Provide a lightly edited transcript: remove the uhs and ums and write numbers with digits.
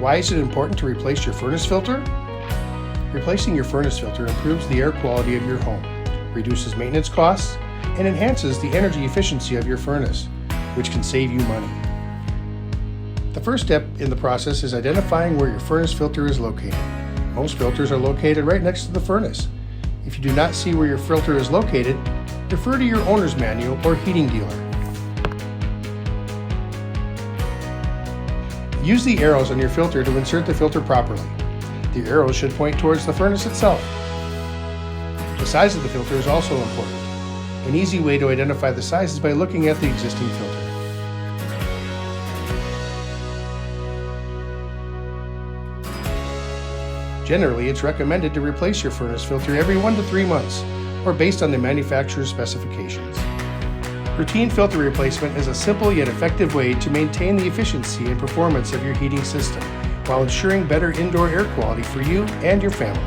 Why is it important to replace your furnace filter? Replacing your furnace filter improves the air quality of your home, reduces maintenance costs, and enhances the energy efficiency of your furnace, which can save you money. The first step in the process is identifying where your furnace filter is located. Most filters are located right next to the furnace. If you do not see where your filter is located, refer to your owner's manual or heating dealer. Use the arrows on your filter to insert the filter properly. The arrows should point towards the furnace itself. The size of the filter is also important. An easy way to identify the size is by looking at the existing filter. Generally, it's recommended to replace your furnace filter every 1 to 3 months, or based on the manufacturer's specifications. Routine filter replacement is a simple yet effective way to maintain the efficiency and performance of your heating system while ensuring better indoor air quality for you and your family.